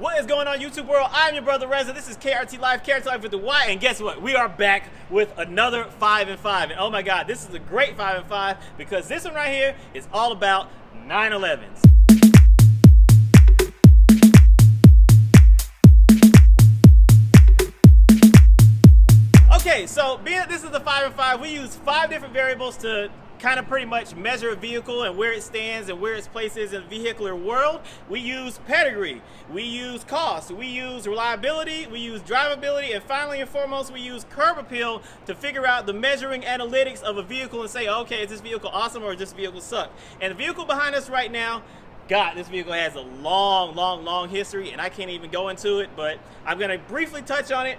What is going on, YouTube world? I'm your brother Reza. This is KRT Life, KRT Life with the Y, and guess what? We are back with another 5 and 5. And oh my God, this is a great 5 and 5 because this one right here is all about 911s. Okay, so being that this is the 5 and 5, we use 5 different variables to kind of pretty much measure a vehicle and where it stands and where its place is in the vehicular world. We use pedigree, we use cost, we use reliability, we use drivability, and finally and foremost, we use curb appeal to figure out the measuring analytics of a vehicle and say, okay, is this vehicle awesome or does this vehicle suck? And the vehicle behind us right now, God, this vehicle has a long history, and I can't even go into it, but I'm gonna briefly touch on it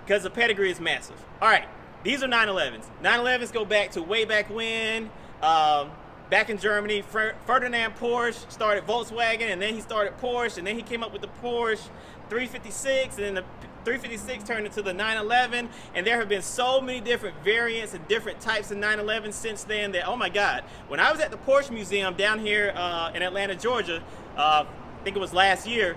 because the pedigree is massive. All right. These are 911s. 911s go back to way back when, back in Germany, Ferdinand Porsche started Volkswagen, and then he started Porsche, and then he came up with the Porsche 356, and then the 356 turned into the 911, and there have been so many different variants and different types of 911s since then that, oh my God. When I was at the Porsche Museum down here in Atlanta, Georgia, I think it was last year,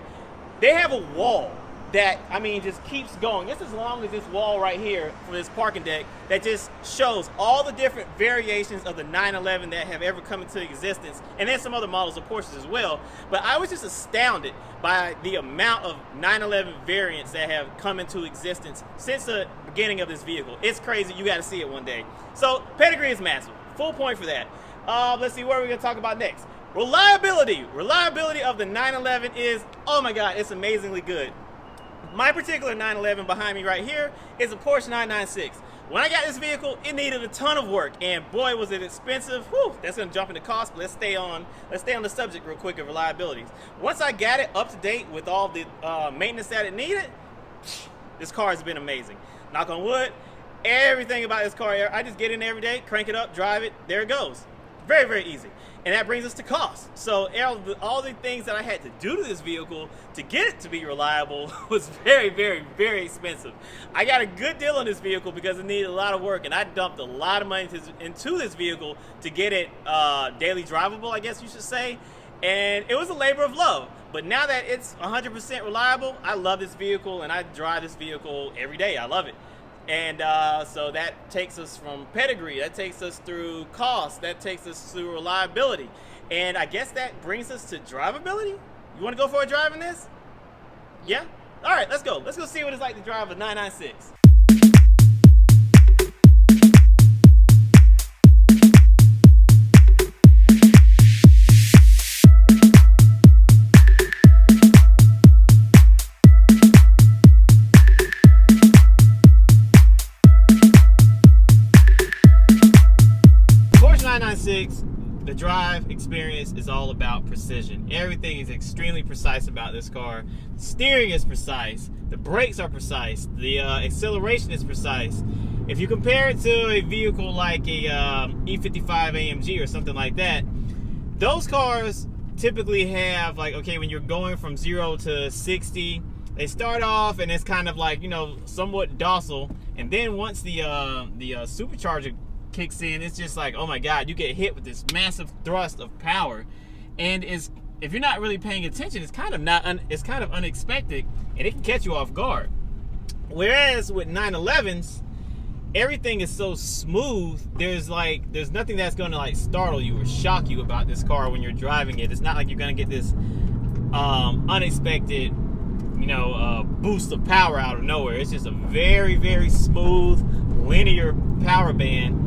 they have a wall that, I mean, just keeps going. It's as long as this wall right here for this parking deck that just shows all the different variations of the 911 that have ever come into existence, and then some other models of Porsches as well. But I was just astounded by the amount of 911 variants that have come into existence since the beginning of this vehicle. It's crazy. You got to see it one day. So pedigree is massive. Full point for that. Let's see, what are we going to talk about next? Reliability. Reliability of the 911 is, oh my God, it's amazingly good. My particular 911 behind me right here is a Porsche 996. When I got this vehicle, it needed a ton of work, and boy, was it expensive. Whew, that's gonna jump into cost, but let's stay on the subject real quick of reliabilities. Once I got it up to date with all the maintenance that it needed, this car has been amazing. Knock on wood, everything about this car, I just get in every day, crank it up, drive it, there it goes. Very easy. And that brings us to cost. So all the things that I had to do to this vehicle to get it to be reliable was very expensive. I got a good deal on this vehicle because it needed a lot of work, and I dumped a lot of money into this vehicle to get it daily drivable, I guess you should say. And it was a labor of love. But now that it's 100% reliable, I love this vehicle, and I drive this vehicle every day. I love it. And so that takes us from pedigree, that takes us through cost, that takes us through reliability. And I guess that brings us to drivability. You want to go for a drive in this? Yeah? All right, let's go. Let's go see what it's like to drive a 996. The drive experience is all about precision. Everything is extremely precise about this car. The steering is precise, the brakes are precise, the acceleration is precise. If you compare it to a vehicle like a E55 AMG or something like that, those cars typically have, like, okay, when you're going from 0 to 60, they start off and it's kind of like, you know, somewhat docile, and then once the supercharger kicks in, it's just like, oh my God, you get hit with this massive thrust of power, and if you're not really paying attention, it's kind of unexpected, and it can catch you off guard. Whereas with 911s, everything is so smooth. There's nothing that's going to like startle you or shock you about this car when you're driving it. It's not like you're going to get this unexpected, you know, boost of power out of nowhere. It's just a very smooth linear power band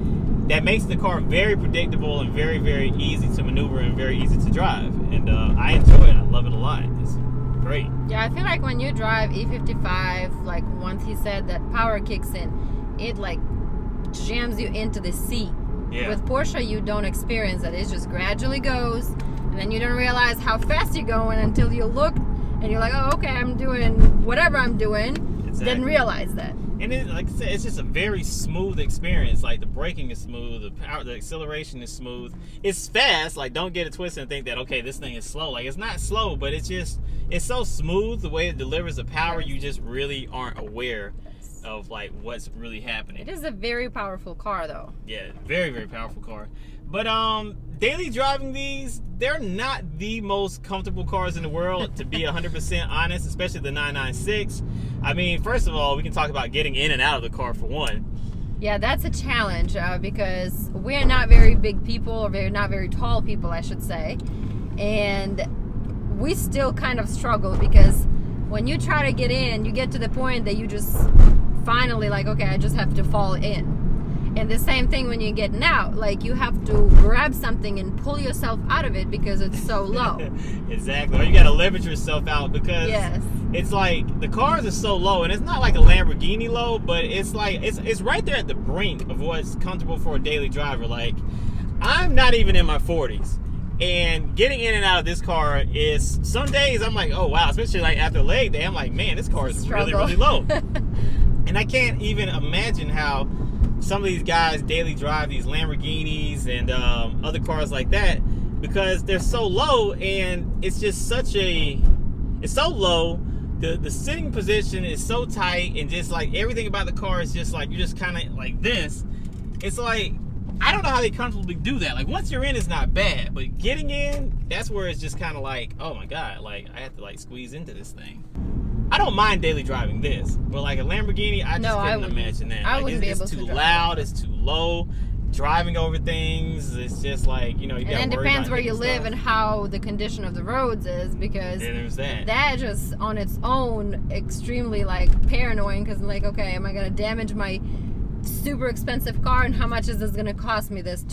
that makes the car very predictable and very easy to maneuver and very easy to drive. And I enjoy it. I love it a lot. It's great. Yeah, I feel like when you drive E55, like once he said that power kicks in, it like jams you into the seat. Yeah. With Porsche, you don't experience that. It just gradually goes, and then you don't realize how fast you're going until you look, and you're like, oh, okay, I'm doing whatever I'm doing. Exactly. Didn't realize that. And it, like I said, it's just a very smooth experience. Like the braking is smooth, the acceleration is smooth. It's fast. Like, don't get it twisted and think that, okay, this thing is slow. Like, it's not slow, but it's so smooth the way it delivers the power. You just really aren't aware of like what's really happening. It is a very powerful car, though. Yeah, very powerful car. But daily driving these, they're not the most comfortable cars in the world, to be 100% honest, especially the 996. I mean, first of all, we can talk about getting in and out of the car for one. Yeah, that's a challenge because we're not very big people, or we're not very tall people, I should say. And we still kind of struggle because when you try to get in, you get to the point that you just finally like, okay, I just have to fall in. And the same thing when you're getting out, like you have to grab something and pull yourself out of it because it's so low. Exactly. Or you got to leverage yourself out because it's like the cars are so low, and it's not like a Lamborghini low, but it's like it's right there at the brink of what's comfortable for a daily driver. Like, I'm not even in my 40s, and getting in and out of this car is, some days I'm like, oh wow, especially like after leg day, I'm like, man, this car is really, really low. And I can't even imagine how some of these guys daily drive these Lamborghinis and other cars like that, because they're so low, and it's just it's so low. The sitting position is so tight, and just like everything about the car is just like, you're just kind of like this. It's like, I don't know how they comfortably do that. Like, once you're in, it's not bad, but getting in, that's where it's just kind of like, oh my god, like I have to like squeeze into this thing. I don't mind daily driving this, but like a Lamborghini, I just couldn't imagine that. I wouldn't be able to. It's too loud, it's too low. Driving over things, it's just like, you know, you got to worry about. And it depends where you live and how the condition of the roads is, because there's that. That just on its own extremely like paranoid, because I'm like, okay, am I gonna damage my super expensive car, and how much is this gonna cost me this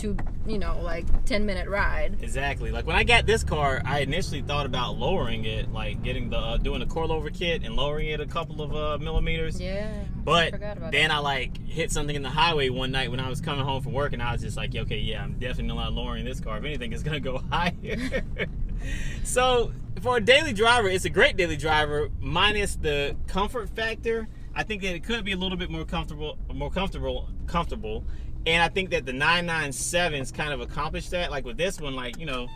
like 10-minute ride? Exactly. Like when I got this car, I initially thought about lowering it, like getting the doing a coilover kit and lowering it a couple of millimeters. Yeah. But then I like hit something in the highway one night when I was coming home from work, and I was just like, okay, yeah, I'm definitely not lowering this car. If anything, it's gonna go higher. So for a daily driver, it's a great daily driver, minus the comfort factor. I think that it could be a little bit more comfortable, and I think that the 997s kind of accomplished that. Like with this one, like, you know,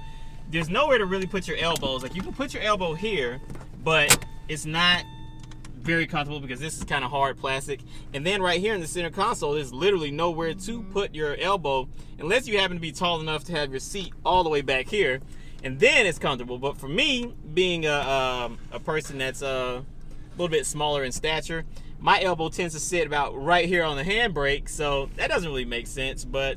there's nowhere to really put your elbows. Like, you can put your elbow here, but it's not very comfortable because this is kind of hard plastic. And then right here in the center console, there's literally nowhere to put your elbow unless you happen to be tall enough to have your seat all the way back here, and then it's comfortable. But for me, being a person that's a little bit smaller in stature, my elbow tends to sit about right here on the handbrake, so that doesn't really make sense, but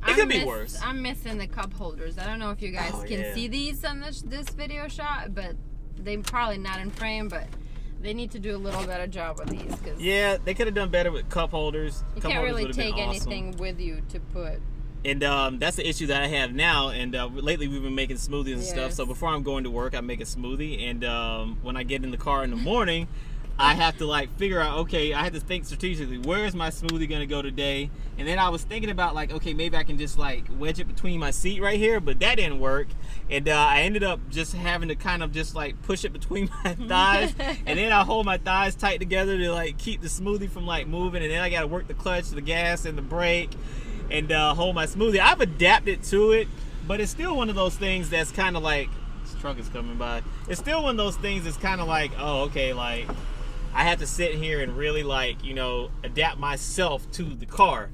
it could be worse. I'm missing the cup holders. I don't know if you guys can see these on this video shot, but they're probably not in frame, but they need to do a little better job with these. Yeah, they could have done better with cup holders. You can't really take anything with you to put. And that's the issue that I have now. And lately we've been making smoothies and stuff. So before I'm going to work, I make a smoothie. And when I get in the car in the morning, I have to like figure out, okay, I have to think strategically, where is my smoothie gonna go today? And then I was thinking about like, okay, maybe I can just like wedge it between my seat right here, but that didn't work. And I ended up just having to kind of just like push it between my thighs, and then I hold my thighs tight together to like keep the smoothie from like moving, and then I gotta work the clutch, the gas, and the brake, and hold my smoothie. I've adapted to it, but it's still one of those things that's kind of like, this truck is coming by. It's still one of those things that's kind of like, oh, okay, like, I have to sit here and really like, you know, adapt myself to the car.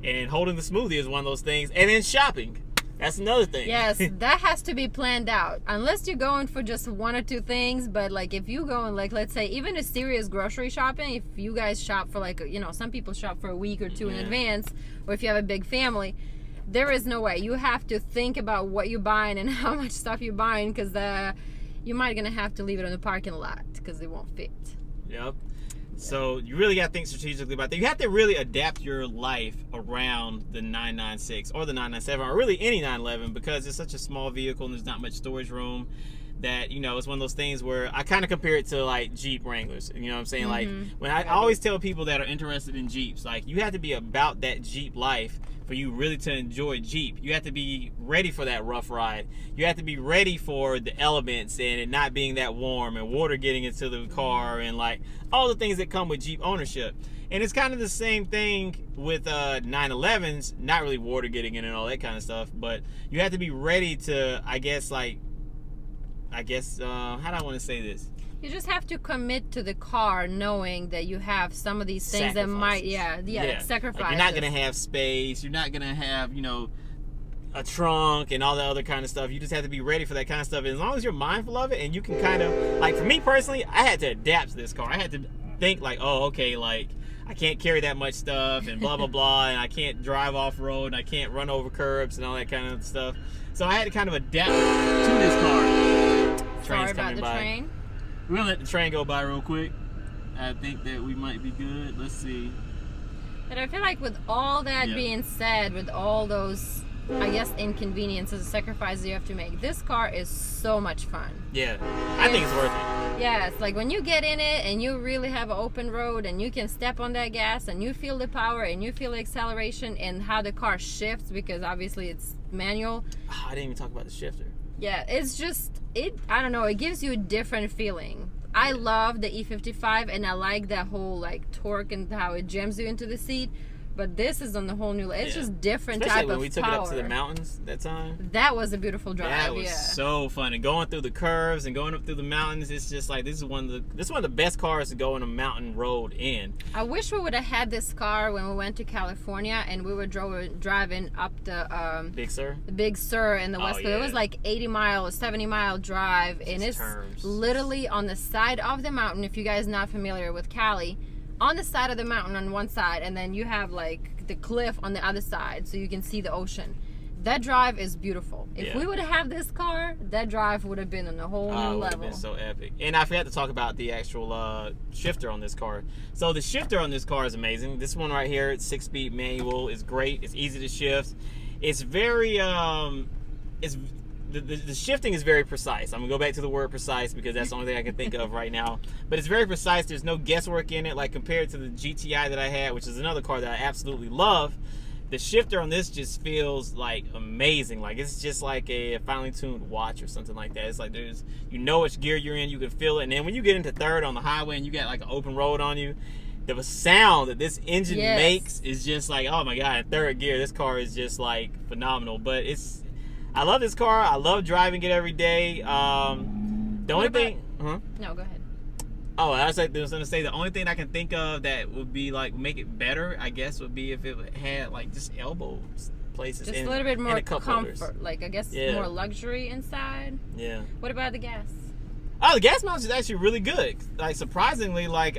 And holding the smoothie is one of those things. And then shopping. That's another thing. Yes, that has to be planned out. Unless you're going for just one or two things. But like if you go and like, let's say even a serious grocery shopping, if you guys shop for like, you know, some people shop for a week or two in advance, or if you have a big family, there is no way. You have to think about what you're buying and how much stuff you're buying, because you might gonna have to leave it in the parking lot because it won't fit. Yep. So you really got to think strategically about that. You have to really adapt your life around the 996 or the 997 or really any 911, because it's such a small vehicle and there's not much storage room, that, you know, it's one of those things where I kind of compare it to like Jeep Wranglers. You know what I'm saying? Like when I always tell people that are interested in Jeeps, like you have to be about that Jeep life for you really to enjoy Jeep. You have to be ready for that rough ride. You have to be ready for the elements and it not being that warm and water getting into the car and like all the things that come with Jeep ownership. And it's kind of the same thing with 911s, not really water getting in and all that kind of stuff, but you have to be ready to, I guess, how do I want to say this? You just have to commit to the car knowing that you have some of these things that might, sacrifice. Like you're not going to have space. You're not going to have, a trunk and all the other kind of stuff. You just have to be ready for that kind of stuff. And as long as you're mindful of it, and you can kind of, like, for me personally, I had to adapt to this car. I had to think like, oh, okay, like, I can't carry that much stuff and blah, blah, blah, and I can't drive off-road, and I can't run over curbs and all that kind of stuff. So I had to kind of adapt to this car. Sorry about the train. We're going to let the train go by real quick. I think that we might be good. Let's see. But I feel like with all that being said, with all those, I guess, inconveniences and sacrifices you have to make, this car is so much fun. Yeah, I think it's worth it. Yeah, it's like when you get in it and you really have an open road and you can step on that gas and you feel the power and you feel the acceleration and how the car shifts, because obviously it's manual. Oh, I didn't even talk about the shifter. Yeah, it's just, I don't know, it gives you a different feeling. I love the E55 and I like that whole like torque and how it jams you into the seat. But this is on the whole new level. It's just different. Especially type when of we took power. it up to the mountains that time. That was a beautiful drive. That was so fun. And going through the curves and going up through the mountains, it's just like this is one of the best cars to go on a mountain road in. I wish we would have had this car when we went to California and we were driving up the Big Sur. The Big Sur in the West Coast. Yeah. It was like 80-mile, 70-mile drive, and it's literally on the side of the mountain. If you guys not familiar with Cali, on the side of the mountain on one side, and then you have like the cliff on the other side, so you can see the ocean. That drive is beautiful. If we would have this car, that drive would have been on a whole new level. It would have been so epic. And I forgot to talk about the actual shifter on this car. So the shifter on this car is amazing. This one right here, it's 6-speed manual. It's great. It's easy to shift. It's very the shifting is very precise. I'm gonna go back to the word precise because that's the only thing I can think of right now. But it's very precise. There's no guesswork in it, like compared to the GTI that I had, which is another car that I absolutely love. The shifter on this just feels like amazing. Like it's just like a finely tuned watch or something like that. It's like you know which gear you're in, you can feel it. And then when you get into third on the highway and you got like an open road on you, the sound that this engine makes is just like, oh my God, in third gear, this car is just like phenomenal. But I love this car. I love driving it every day. The only thing... No, go ahead. Oh, I was going to say, the only thing I can think of that would be like make it better, I guess, would be if it had like just elbow places. Just a little bit more comfort. Like, I guess more luxury inside. Yeah. What about the gas? Oh, the gas mileage is actually really good. Like, surprisingly, like...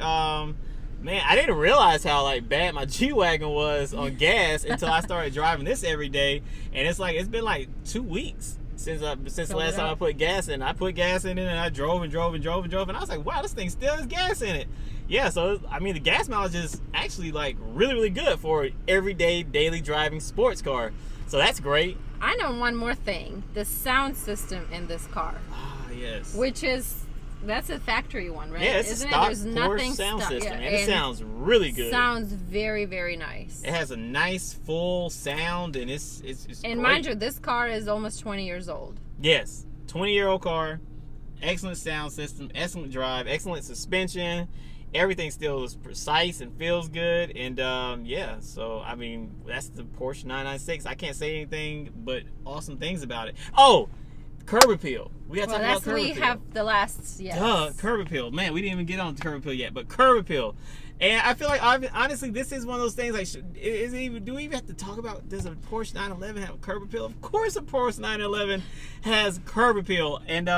man, I didn't realize how like bad my G-Wagon was on gas until I started driving this every day. And it's been like 2 weeks since the last time I put gas in. I put gas in it and I drove and drove and drove and drove. And I was like, wow, this thing still has gas in it. Yeah, so I mean the gas mileage is actually like really, really good for an everyday, daily driving sports car. So that's great. I know one more thing. The sound system in this car. Ah, yes. Which is... That's a factory one, right? Yeah, it's a stock Porsche sound system, and it sounds really good. Sounds very, very nice. It has a nice, full sound, and it's and great. Mind you, this car is almost 20 years old. Yes, 20-year-old car, excellent sound system, excellent drive, excellent suspension. Everything still is precise and feels good, and yeah. So I mean, that's the Porsche 996. I can't say anything but awesome things about it. Oh. Curb appeal. We got to talk about curb appeal. We have the last, curb appeal. Man, we didn't even get on curb appeal yet, but curb appeal. And I feel like, honestly, this is one of those things, like, do we even have to talk about, does a Porsche 911 have curb appeal? Of course a Porsche 911 has curb appeal. And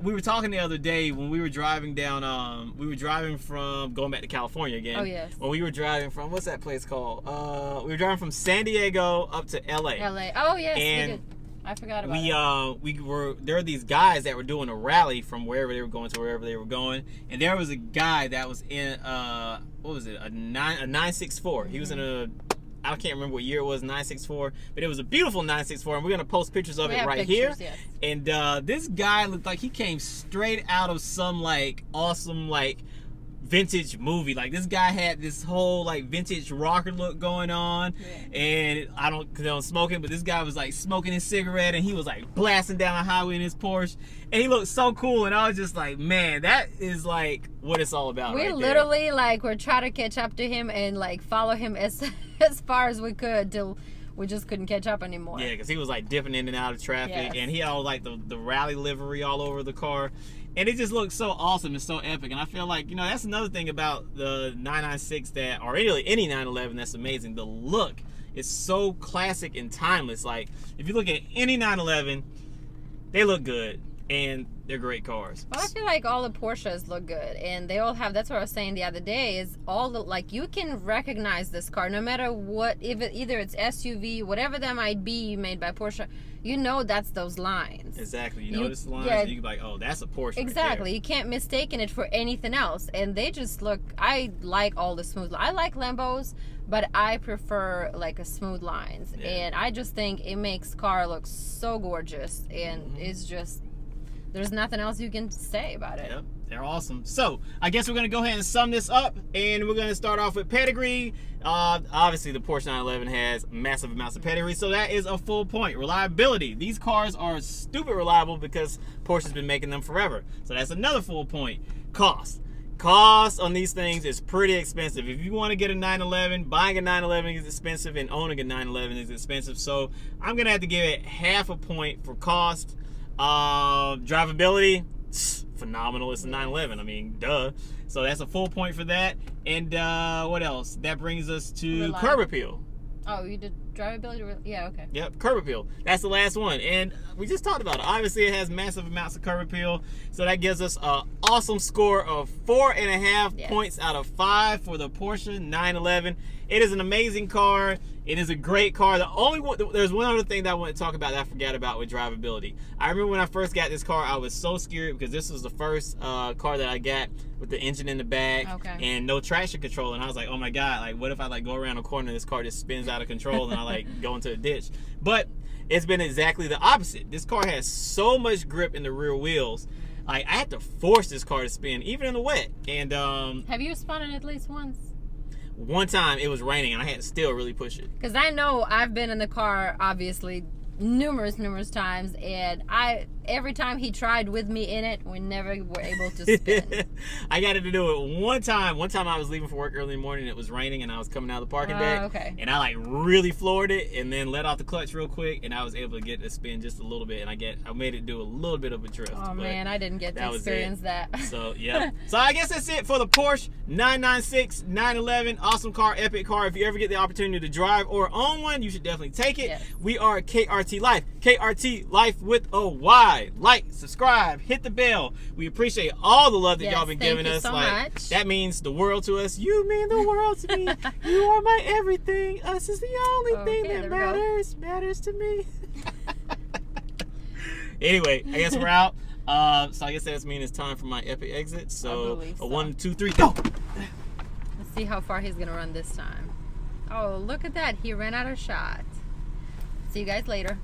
we were talking the other day when we were driving down, we were driving from, going back to California again. Oh, yes. When we were driving from, what's that place called? We were driving from San Diego up to LA. LA. Oh, yes, we did. I forgot about it. There were these guys that were doing a rally from wherever they were going to wherever they were going, and there was a guy that was in what was it, a 964. He was in a, I can't remember what year it was, 964, but it was a beautiful 964, and we're gonna post pictures of it right here. Yes. And this guy looked like he came straight out of some like awesome like vintage movie. Like this guy had this whole like vintage rocker look going on, and I don't condone smoking, but this guy was like smoking his cigarette and he was like blasting down the highway in his Porsche, and he looked so cool, and I was just like, man, that is like what it's all about. We literally like we're trying to catch up to him and like follow him as far as we could till we just couldn't catch up anymore. Yeah, because he was like dipping in and out of traffic, and he had all like the rally livery all over the car. And it just looks so awesome and so epic. And I feel like, you know, that's another thing about the 996 or any 911 that's amazing. The look is so classic and timeless. Like, if you look at any 911, they look good and they're great cars. Well, I feel like all the Porsches look good, and they all have. That's what I was saying the other day. Is all the, like, you can recognize this car no matter what. If either it's SUV, whatever that might be made by Porsche, you know that's those lines. Exactly. You notice the lines, and you can be like, oh, that's a Porsche. Exactly. Right, you can't mistake it for anything else, and they just look. I like all the smooth. I like Lambos, but I prefer like a smooth lines, and I just think it makes car look so gorgeous, and it's just. There's nothing else you can say about it. Yep, they're awesome. So I guess we're going to go ahead and sum this up, and we're going to start off with pedigree. Obviously, the Porsche 911 has massive amounts of pedigree, so that is a full point. Reliability. These cars are stupid reliable because Porsche's been making them forever. So that's another full point. Cost. Cost on these things is pretty expensive. If you want to get a 911, buying a 911 is expensive, and owning a 911 is expensive. So I'm going to have to give it half a point for cost. Drivability, phenomenal. It's a 911. I mean, duh. So that's a full point for that. And what else? That brings us to curb appeal. Oh, you did drivability? Yeah, okay. Yep, curb appeal. That's the last one. And we just talked about it. Obviously, it has massive amounts of curb appeal. So that gives us an awesome score of 4.5 points out of 5 for the Porsche 911. It is an amazing car. It is a great car. There's one other thing that I want to talk about that I forgot about with drivability. I remember when I first got this car, I was so scared because this was the first car that I got with the engine in the back and no traction control. And I was like, oh my God, like what if I like go around a corner and this car just spins out of control and I like go into a ditch? But it's been exactly the opposite. This car has so much grip in the rear wheels. Like I had to force this car to spin, even in the wet. And have you spun it at least once? One time it was raining and I had to still really push it. Because I know I've been in the car, obviously, numerous times, and every time he tried with me in it, we never were able to spin. I got to do it one time. One time I was leaving for work early in the morning, it was raining, and I was coming out of the parking deck, and I like really floored it, and then let off the clutch real quick, and I was able to get it to spin just a little bit, and I made it do a little bit of a drift. Oh man, I didn't get to experience that. So yeah. So I guess that's it for the Porsche 996 911. Awesome car, epic car. If you ever get the opportunity to drive or own one, you should definitely take it. Yes. We are KRT LYFE. KRT LYFE with a Y. Like, subscribe, hit the bell. We appreciate all the love that y'all been giving us. So much. That means the world to us. You mean the world to me. You are my everything. Us is the only thing that matters to me. Anyway, I guess we're out. So I guess that means it's time for my epic exit. So, 1, 2, 3, go. Let's see how far he's gonna run this time. Oh, look at that. He ran out of shot. See you guys later.